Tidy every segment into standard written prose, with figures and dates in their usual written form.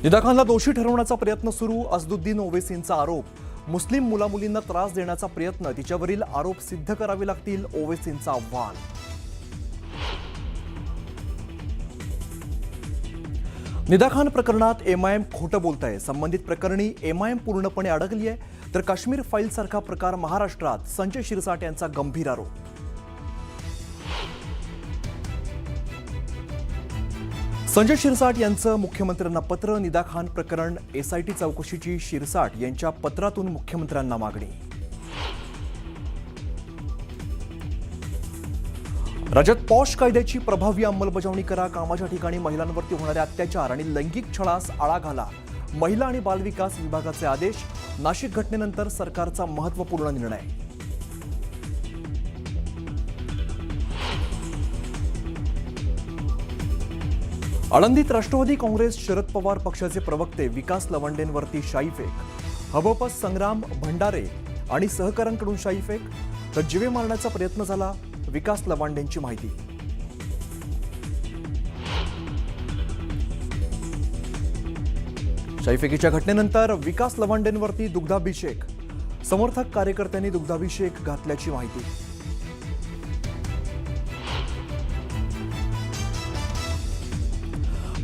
निदा खानला दोषी ठरवण्याचा प्रयत्न सुरू. असदुद्दीन ओवैसींचा आरोप. मुस्लिम मुलामुलींना त्रास देण्याचा प्रयत्न, तिच्यावरील आरोप सिद्ध करावे लागतील, ओवैसींचं आव्हान. निदा खान प्रकरणात एमआयएम खोटं बोलतंय. संबंधित प्रकरणी एमआयएम पूर्णपणे अडकली आहे, तर काश्मीर फाईल सारखा प्रकार महाराष्ट्रात, संजय शिरसाट यांचा गंभीर आरोप. संजय शिरसाट यांचं मुख्यमंत्र्यांना पत्र. निदा खान प्रकरण एसआयटी चौकशीची शिरसाट यांच्या पत्रातून मुख्यमंत्र्यांना मागणी. राज्यात पॉश कायद्याची प्रभावी अंमलबजावणी करा. कामाच्या ठिकाणी महिलांवरती होणारे अत्याचार आणि लैंगिक छळास आळा घाला. महिला आणि बालविकास विभागाचे आदेश. नाशिक घटनेनंतर सरकारचा महत्त्वपूर्ण निर्णय. आळंदीत राष्ट्रवादी काँग्रेस शरद पवार पक्षाचे प्रवक्ते विकास लवंडेंवरती शाईफेक. हबपस संग्राम भंडारे आणि सहकाऱ्यांकडून शाईफेक, तर जीवे मारण्याचा प्रयत्न झाला, विकास लवांडेंची माहिती. शाईफेकीच्या घटनेनंतर विकास लवांडेंवरती दुग्धाभिषेक. समर्थक कार्यकर्त्यांनी दुग्धाभिषेक घातल्याची माहिती.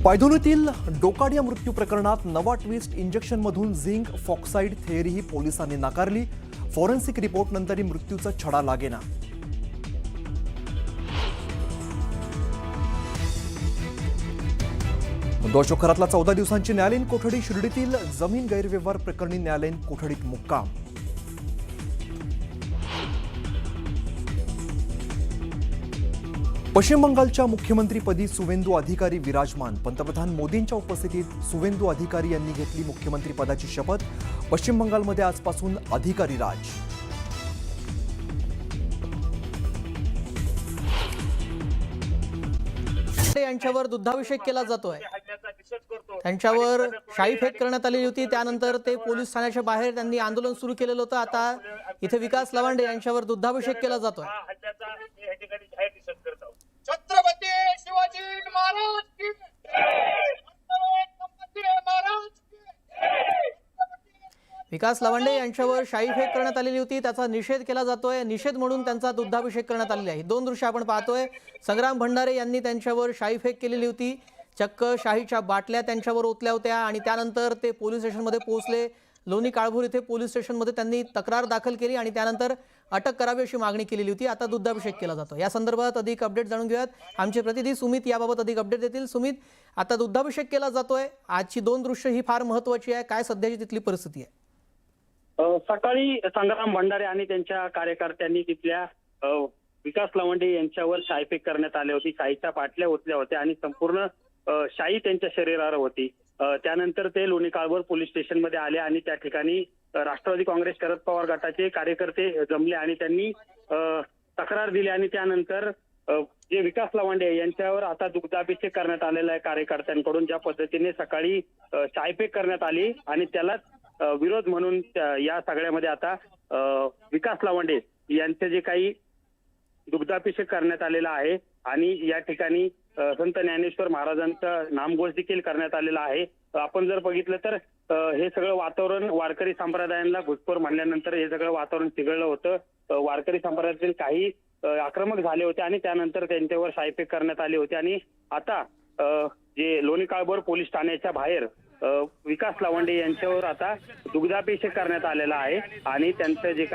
पायधुनीतील डोकाडिया मृत्यू प्रकरणात नवा ट्विस्ट. इंजेक्शनमधून झिंक फॉक्साईड थेअरीही पोलिसांनी नाकारली. फॉरेन्सिक रिपोर्टनंतरही मृत्यूचा छडा लागेना. अशोक खरातला 14 दिवसांची न्यायालयीन कोठडी. शिर्डीतील जमीन गैरव्यवहार प्रकरणी न्यायालयीन कोठडीत मुक्काम. पश्चिम बंगालच्या मुख्यमंत्रीपदी सुवेंदू अधिकारी विराजमान. पंतप्रधान मोदींच्या उपस्थितीत सुवेंदू अधिकारी यांनी घेतली मुख्यमंत्रीपदाची शपथ. पश्चिम बंगालमध्ये आजपासून अधिकारी राज. यांच्यावर दुग्धाभिषेक केला जातोय. त्यांच्यावर शाईफेक करण्यात आलेली होती. त्यानंतर ते पोलीस ठाण्याच्या बाहेर त्यांनी आंदोलन सुरू केलेलं होतं. आता इथे विकास लवांडे यांच्यावर दुग्धाभिषेक केला जातोय. छत्रपती शिवाजी महाराज की विकास लवांडे यांच्यावर शाईफेक करण्यात आलेली होती. त्याचा निषेध केला जातोय. निषेध म्हणून त्यांचा दुग्धाभिषेक करण्यात आलेला आहे. दोन दृश्य आपण पाहतोय. संग्राम भंडारे यांनी त्यांच्यावर शाईफेक केलेली होती. चक्क शाहीच्या बाटल्या त्यांच्यावर ओतल्या होत्या आणि त्यानंतर ते पोलीस स्टेशनमध्ये पोहोचले. लोणी काळभोर इथे पोलीस स्टेशनमध्ये त्यांनी तक्रार दाखल केली आणि त्यानंतर अटक करावी अशी मागणी केलेली होती. आता दुग्धाभिषेक केला जातो. या संदर्भात अधिक अपडेट जाणून घेऊयात. आमचे प्रतिनिधी सुमित याबाबत अधिक अपडेट देतील. सुमित, आता दुग्धाभिषेक केला जातोय. आजची दोन दृश्य ही फार महत्त्वाची आहे. काय सध्याची तिथली परिस्थिती आहे? सकाळी संग्राम भंडारे आणि त्यांच्या कार्यकर्त्यांनी तिथल्या विकास लवंडे यांच्यावर शाईफेक करण्यात आली होती. शाईच्या पाटल्या ओतल्या होत्या आणि संपूर्ण शाई त्यांच्या शरीरावर होती. त्यानंतर ते लोणी काळभोर पोलीस स्टेशनमध्ये आले आणि त्या ठिकाणी राष्ट्रवादी काँग्रेस शरद पवार गटाचे कार्यकर्ते जमले आणि त्यांनी तक्रार दिली आणि त्यानंतर जे विकास लवांडे यांच्यावर आता दुग्धाभिषेक करण्यात आलेला आहे कार्यकर्त्यांकडून. ज्या पद्धतीने सकाळी शाईफेक करण्यात आली आणि त्यालाच विरोध म्हणून या सगळ्यामध्ये आता विकास लवांडे यांचे जे काही दुग्धाभिषेक करण्यात आलेला आहे आणि या ठिकाणी संत ज्ञानेश्वर महाराजांचा नामघोष देखील करण्यात आलेला आहे. आपण जर बघितलं तर हे सगळं वातावरण वारकरी संप्रदायांना घुसखोर म्हणल्यानंतर हे सगळं वातावरण चिघळलं होतं. वारकरी संप्रदायातील काही आक्रमक झाले होते आणि त्यानंतर त्यांच्यावर शाईफेक करण्यात आली होती आणि आता जे लोणी काळभोर पोलीस ठाण्याच्या बाहेर विकास लवांडे यांच्यावर आता दुग्धाभिषेक करण्यात आलेला आहे आणि त्यांचं जे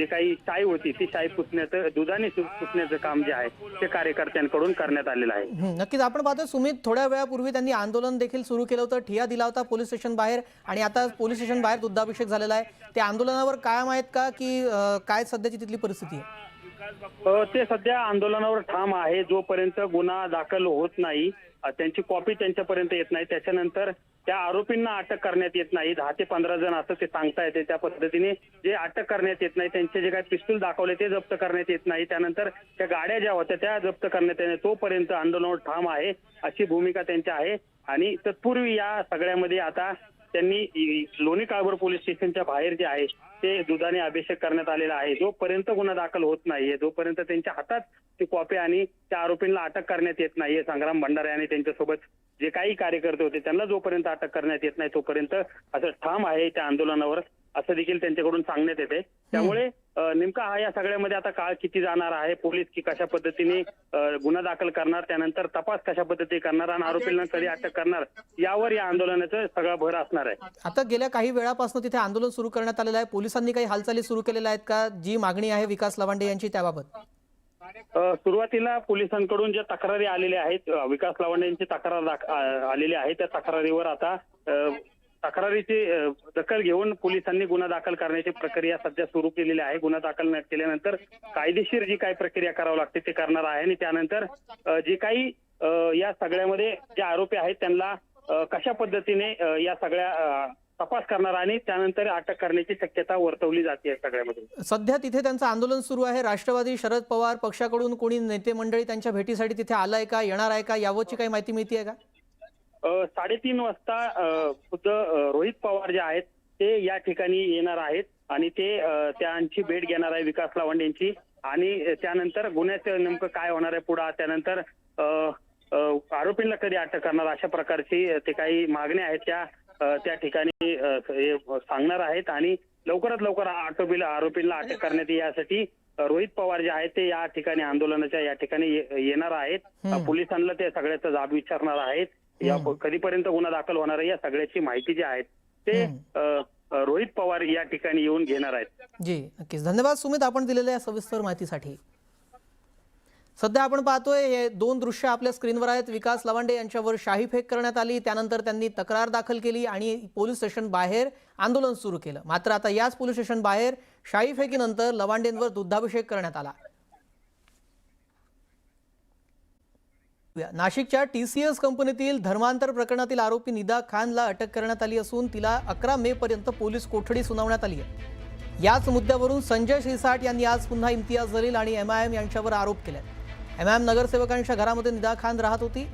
काही शाई होती ती शाई पुसण्याचं, दुधाने पुसण्याचं काम जे आहे ते कार्यकर्त्यांकडून करण्यात आलेलं आहे. नक्कीच आपण पाहतोय सुमित, थोड्या वेळापूर्वी त्यांनी आंदोलन देखील सुरू केलं होतं. ठिया दिला होता पोलीस स्टेशन बाहेर आणि आता पोलीस स्टेशन बाहेर दुग्धाभिषेक झालेला आहे. त्या आंदोलनावर कायम आहेत का, की काय सध्याची तिथली परिस्थिती आहे? ते सध्या आंदोलनावर ठाम आहे. जोपर्यंत गुन्हा दाखल होत नाही, त्यांची कॉपी त्यांच्यापर्यंत येत नाही, त्याच्यानंतर त्या आरोपींना अटक करण्यात येत नाही. 10 ते 15 जण असं ते सांगता येते. त्या पद्धतीने जे अटक करण्यात येत नाही, त्यांचे जे काही पिस्तूल दाखवले ते जप्त करण्यात येत नाही. त्यानंतर त्या गाड्या ज्या होत्या त्या जप्त करण्यात येत नाही. तोपर्यंत आंदोलनावर ठाम आहे अशी भूमिका त्यांची आहे. आणि तत्पूर्वी या सगळ्यामध्ये आता त्यांनी लोणी काळभोर पोलीस स्टेशनच्या बाहेर जे आहे ते दुधाने अभिषेक करण्यात आलेला आहे. जोपर्यंत गुन्हा दाखल होत नाहीये, जोपर्यंत त्यांच्या हातात ती कॉपी आणि त्या आरोपींना अटक करण्यात येत नाहीये, संग्राम भंडारे आणि त्यांच्यासोबत जे काही कार्यकर्ते होते त्यांना जोपर्यंत अटक करण्यात येत नाही तोपर्यंत असं ठाम आहे त्या आंदोलनावर, असं देखील त्यांच्याकडून सांगण्यात येते. त्यामुळे नेमका हा या सगळ्यामध्ये आता काळ किती जाणार आहे, पोलीस की कशा पद्धतीने गुन्हा दाखल करणार, त्यानंतर तपास कशा पद्धतीने करणार आणि आरोपींना कधी अटक करणार, यावर या आंदोलनाचं सगळा भर असणार आहे. आता गेल्या काही वेळापासून तिथे आंदोलन सुरू करण्यात आलेलं आहे. पोलिसांनी काही हालचाली सुरू केलेल्या आहेत का, जी मागणी आहे विकास लवांडे यांची त्याबाबत? सुरुवातीला पोलिसांकडून ज्या तक्रारी आलेल्या आहेत, विकास लवांडे यांची तक्रार आलेली आहे, त्या तक्रारीवर आता तक्रारीची दखल घेऊन पोलिसांनी गुन्हा दाखल करण्याची प्रक्रिया सध्या सुरू केलेली आहे. गुन्हा दाखल केल्यानंतर कायदेशीर जी काही प्रक्रिया करावी लागते ते करणार आहे आणि त्यानंतर जे काही या सगळ्यामध्ये जे आरोपी आहेत त्यांना कशा पद्धतीने या सगळ्या तपास करणार आणि त्यानंतर अटक करण्याची शक्यता वर्तवली जाते या सगळ्यामध्ये. सध्या तिथे त्यांचं आंदोलन सुरू आहे. राष्ट्रवादी शरद पवार पक्षाकडून कोणी नेते मंडळी त्यांच्या भेटीसाठी तिथे आलाय का, येणार आहे का, यावरची काही माहिती मिळते आहे का? 3:30 वाजता खुद्द रोहित पवार जे आहेत ते या ठिकाणी येणार आहेत आणि ते त्यांची भेट घेणार आहे विकास लवांडे यांची आणि त्यानंतर गुन्ह्याचं नेमकं काय होणार आहे पुढे, त्यानंतर आरोपींना कधी अटक करणार, अशा प्रकारची ते काही मागण्या आहेत त्या ठिकाणी सांगणार आहेत आणि लवकरात लवकर आरोपींना अटक करण्यात यासाठी रोहित पवार जे आहेत ते या ठिकाणी आंदोलनाच्या या ठिकाणी येणार आहेत. पोलिसांना ते सगळ्याचा जाब विचारणार आहेत. या कधीपर्यंत गुन्हा दाखल होणार आहे या सगळ्याची माहिती जी आहे ते रोहित पवार या ठिकाणी येऊन घेणार आहेत. जी नक्कीच, धन्यवाद सुमित आपण दिलेल्या सविस्तर माहितीसाठी. सध्या आपण पाहतोय हे दोन दृश्य आपल्या स्क्रीनवर आहेत. विकास लवांडे यांच्यावर शाही फेक करण्यात आली, त्यानंतर त्यांनी तक्रार दाखल केली आणि पोलीस स्टेशन बाहेर आंदोलन सुरू केलं. मात्र आता याच पोलीस स्टेशन बाहेर शाही फेकीनंतर लवांडेंवर दुग्धाभिषेक करण्यात आला. नाशिकच्या TCS कंपनीतील धर्मांतर प्रकरणातील आरोपी निदा खानला अटक करण्यात आली असून तिला 11 मे पर्यंत पोलीस कोठडी सुनावण्यात आली आहे. याच मुद्द्यावरून संजय शिरसाट यांनी आज पुन्हा इम्तियाज जलील आणि MIM यांच्यावर आरोप केले. MIM नगरसेवकांच्या घरामध्ये निदा खान राहत होती.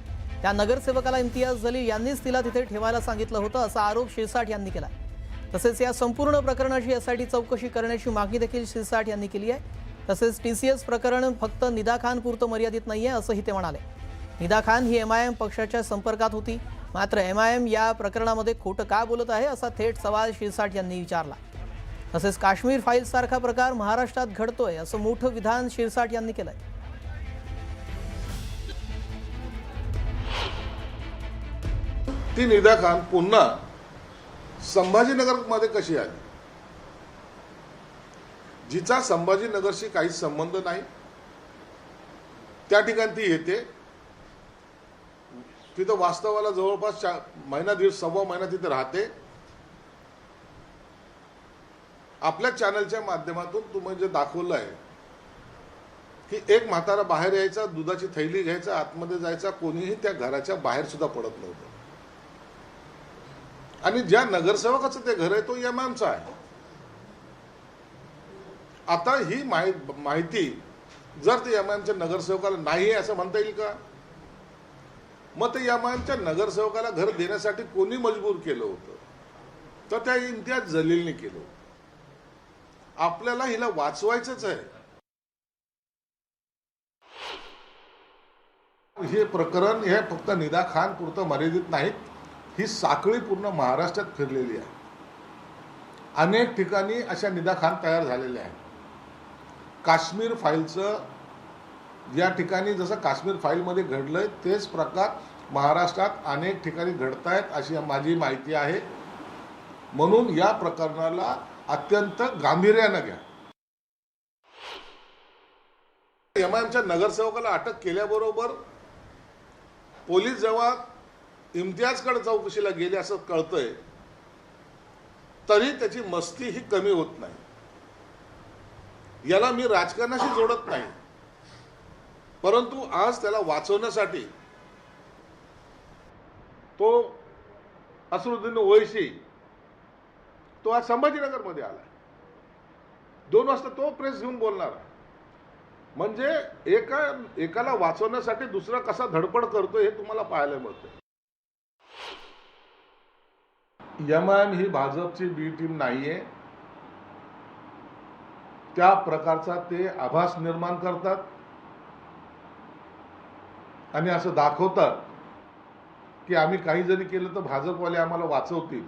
त्या नगरसेवकाला इम्तियाज जलील यांनीच तिला तिथे ठेवायला सांगितलं होतं असा आरोप शिरसाट यांनी केला. तसेच या संपूर्ण प्रकरणाची SIT चौकशी करण्याची मागणी देखील शिरसाट यांनी केली आहे. तसेच TCS प्रकरण फक्त निदा खान पुरतं मर्यादित नाहीये असंही ते म्हणाले. निदा खान ही MIM पक्षाच्या संपर्कात होती, मात्र MIM या प्रकरणामध्ये खोटं का बोलत आहे असा थेट सवाल शिरसाट यांनी विचारला. तसेच काश्मीर फाईल्स सारखा प्रकार महाराष्ट्रात घडतोय असं मोठं विधान शिरसाट यांनी केलंय. ती निदा खान पुन्हा संभाजीनगरमध्ये कशी आली, जिचा संभाजीनगरशी काही संबंध नाही, त्या ठिकाणी ती येते. तिथं वास्तवाला जवळपास महिना दीड सव्वा महिना तिथे राहते. आपल्या चॅनलच्या माध्यमातून तुम्ही जे दाखवलं आहे की एक म्हातारा बाहेर यायचा, दुधाची थैली घ्यायचा, आतमध्ये जायचा, कोणीही त्या घराच्या बाहेर सुद्धा पडत नव्हतं. आणि ज्या नगरसेवकाचं ते घर आहे तो MIMचा आहे. आता ही माहिती जर ते MIMच्या नगरसेवकाला नाही असं म्हणता येईल का? मग ते MIMच्या नगरसेवकाला घर देण्यासाठी कोणी मजबूर केलं होतं? तर त्या इम्तियाज जलीलने केलं. आपल्याला हिला वाचवायचंच आहे. हे प्रकरण हे फक्त निदा खान पुरतं मर्यादित नाहीत. ही साखळी पूर्ण महाराष्ट्रात फिरलेली आहे. अनेक ठिकाणी अशा निदा खान तयार झालेल्या आहेत. काश्मीर फाईलचं या ठिकाणी जसं काश्मीर फाईलमध्ये घडलंय तेच प्रकार महाराष्ट्रात अनेक ठिकाणी घडत आहेत अशी माझी माहिती आहे. म्हणून या प्रकरणाला अत्यंत गांभीर्यानं घ्या. MIMच्या नगरसेवकाला अटक केल्याबरोबर पोलीस जेव्हा इम्तियाजकडे चौकशीला गेले असं कळतंय तरी त्याची मस्ती ही कमी होत नाही. याला मी राजकारणाशी जोडत नाही, परंतु आज त्याला वाचवण्यासाठी तो असरुद्दीन ओवैसी तो आज संभाजीनगरमध्ये आला. 2 वाजता तो प्रेस घेऊन बोलणार. म्हणजे एकाला वाचवण्यासाठी दुसरा कसा धडपड करतोय हे तुम्हाला पाहायला मिळतंय. MIM ही भाजपची बी टीम नाहीये. त्या प्रकारचा ते आभास निर्माण करतात आणि असं दाखवतात की आम्ही काही जरी केलं तर भाजपवाले आम्हाला वाचवतील,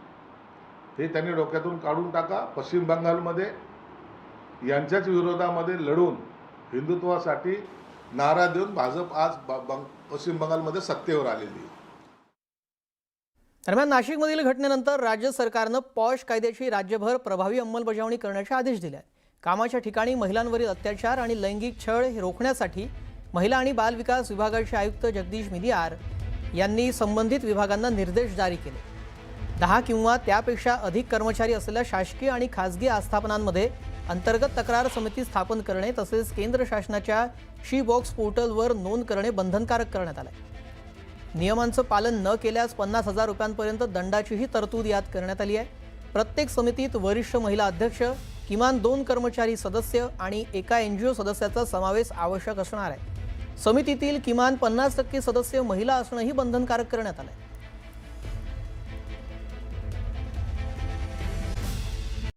हे त्यांनी डोक्यातून काढून टाका. पश्चिम बंगालमध्ये यांच्याच विरोधामध्ये लढून हिंदुत्वासाठी नारा देऊन भाजप आज पश्चिम बंगालमध्ये सत्तेवर आलेली आहे. दरम्यान नाशिकमधील घटनेनंतर राज्य सरकारनं पॉश कायद्याची राज्यभर प्रभावी अंमलबजावणी करण्याचे आदेश दिले आहेत. कामाच्या ठिकाणी महिलांवरील अत्याचार आणि लैंगिक छळ हे रोखण्यासाठी महिला आणि बाल विकास विभागाचे आयुक्त जगदीश मिलियार यांनी संबंधित विभागांना निर्देश जारी केले. 10 किंवा त्यापेक्षा अधिक कर्मचारी असलेल्या शासकीय आणि खासगी आस्थापनांमध्ये अंतर्गत तक्रार समिती स्थापन करणे तसेच केंद्र शासनाच्या शी बॉक्स पोर्टलवर नोंद करणे बंधनकारक करण्यात आले. नियमांचं पालन न केल्यास 50,000 रुपयांपर्यंत दंडाचीही तरतूद यात करण्यात आली आहे. प्रत्येक समितीत वरिष्ठ महिला अध्यक्ष, किमान 2 कर्मचारी सदस्य आणि एका NGO सदस्याचा समावेश आवश्यक असणार आहे. समितीतील किमान 50% सदस्य महिला असणंही बंधनकारक करण्यात आलं आहे.